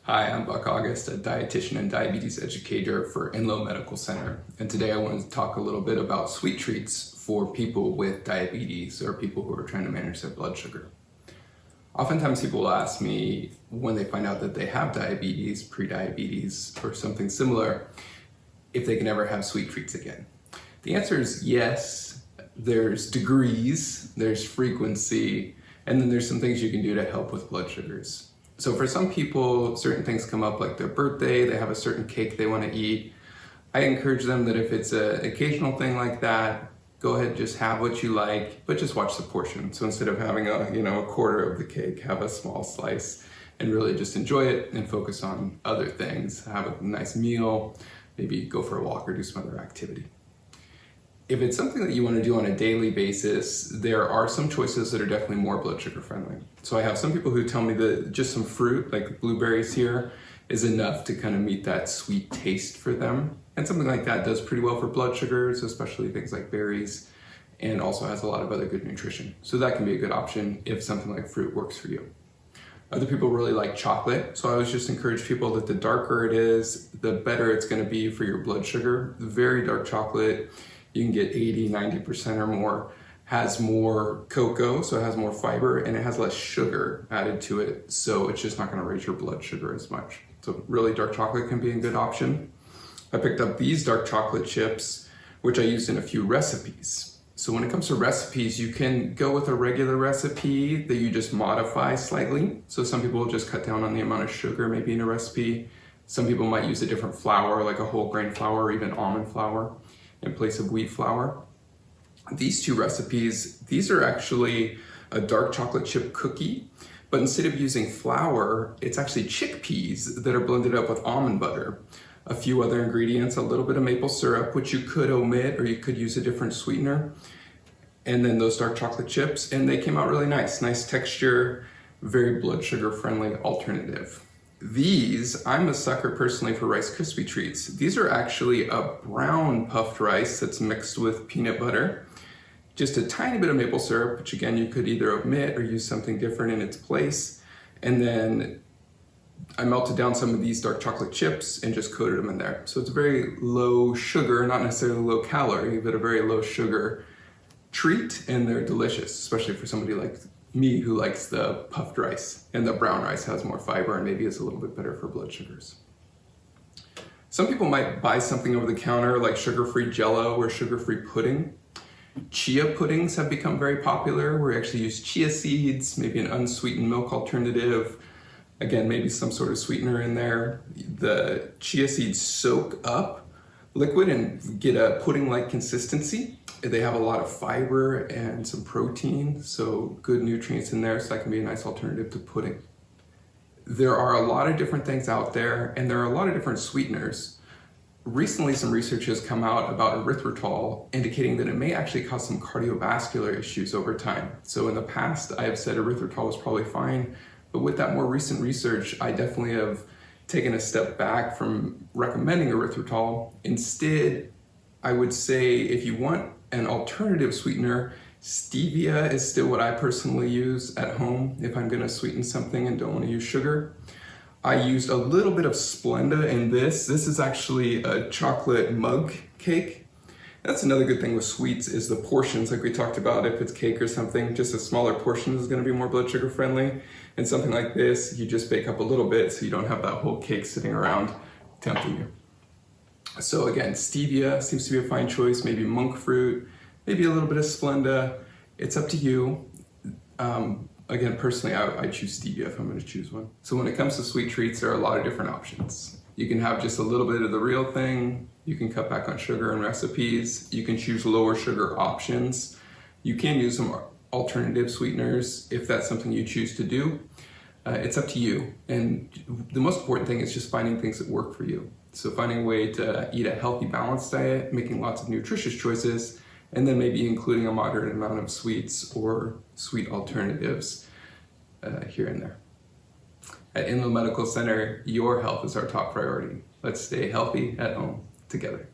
Hi, I'm Buck August, a dietitian and diabetes educator for Enloe Medical Center. And today I wanted to talk a little bit about sweet treats for people with diabetes or people who are trying to manage their blood sugar. Oftentimes people will ask me when they find out that they have diabetes, pre-diabetes, or something similar, if they can ever have sweet treats again. The answer is yes. There's degrees, there's frequency, and then there's some things you can do to help with blood sugars. So for some people, certain things come up like their birthday, they have a certain cake they want to eat. I encourage them that if it's an occasional thing like that, go ahead and just have what you like, but just watch the portion. So instead of having a quarter of the cake, have a small slice and really just enjoy it and focus on other things. Have a nice meal, maybe go for a walk or do some other activity. If it's something that you want to do on a daily basis, there are some choices that are definitely more blood sugar friendly. So I have some people who tell me that just some fruit, like blueberries here, is enough to kind of meet that sweet taste for them. And something like that does pretty well for blood sugars, especially things like berries, and also has a lot of other good nutrition. So that can be a good option if something like fruit works for you. Other people really like chocolate, so I always just encourage people that the darker it is, the better it's going to be for your blood sugar. Very dark chocolate, you can get 80, 90% or more, has more cocoa, so it has more fiber, and it has less sugar added to it, so it's just not going to raise your blood sugar as much. So really dark chocolate can be a good option. I picked up these dark chocolate chips, which I used in a few recipes. So when it comes to recipes, you can go with a regular recipe that you just modify slightly. So some people will just cut down on the amount of sugar maybe in a recipe. Some people might use a different flour, like a whole grain flour or even almond flour in place of wheat flour. These two recipes, these are actually a dark chocolate chip cookie, but instead of using flour, it's actually chickpeas that are blended up with almond butter, a few other ingredients, a little bit of maple syrup, which you could omit, or you could use a different sweetener, and then those dark chocolate chips, and they came out really nice texture, very blood sugar friendly alternative. These, I'm a sucker personally for Rice Krispie treats. These are actually a brown puffed rice that's mixed with peanut butter, just a tiny bit of maple syrup, which again you could either omit or use something different in its place, and then I melted down some of these dark chocolate chips and just coated them in there. So it's very low sugar, not necessarily low calorie, but a very low sugar treat, and they're delicious, especially for somebody like me who likes the puffed rice, and the brown rice has more fiber and maybe is a little bit better for blood sugars. Some people might buy something over the counter like sugar-free Jell-O or sugar-free pudding. Chia puddings have become very popular where you actually use chia seeds, maybe an unsweetened milk alternative. Again, maybe some sort of sweetener in there. The chia seeds soak up liquid and get a pudding-like consistency. They have a lot of fiber and some protein, so good nutrients in there, so that can be a nice alternative to pudding. There are a lot of different things out there, and there are a lot of different sweeteners. Recently, some research has come out about erythritol, indicating that it may actually cause some cardiovascular issues over time. So in the past, I have said erythritol was probably fine, but with that more recent research, I definitely have taken a step back from recommending erythritol. Instead, I would say if you want an alternative sweetener, stevia is still what I personally use at home if I'm gonna sweeten something and don't wanna use sugar. I used a little bit of Splenda in this. This is actually a chocolate mug cake. That's another good thing with sweets is the portions, like we talked about. If it's cake or something, just a smaller portion is gonna be more blood sugar friendly. And something like this, you just bake up a little bit so you don't have that whole cake sitting around tempting you. So again, stevia seems to be a fine choice, maybe monk fruit, maybe a little bit of Splenda. It's up to you. Again, personally, I choose stevia if I'm going to choose one. So when it comes to sweet treats, there are a lot of different options. You can have just a little bit of the real thing. You can cut back on sugar in recipes. You can choose lower sugar options. You can use some alternative sweeteners if that's something you choose to do. It's up to you. And the most important thing is just finding things that work for you. So finding a way to eat a healthy, balanced diet, making lots of nutritious choices, and then maybe including a moderate amount of sweets or sweet alternatives here and there. At Enloe Medical Center, your health is our top priority. Let's stay healthy at home together.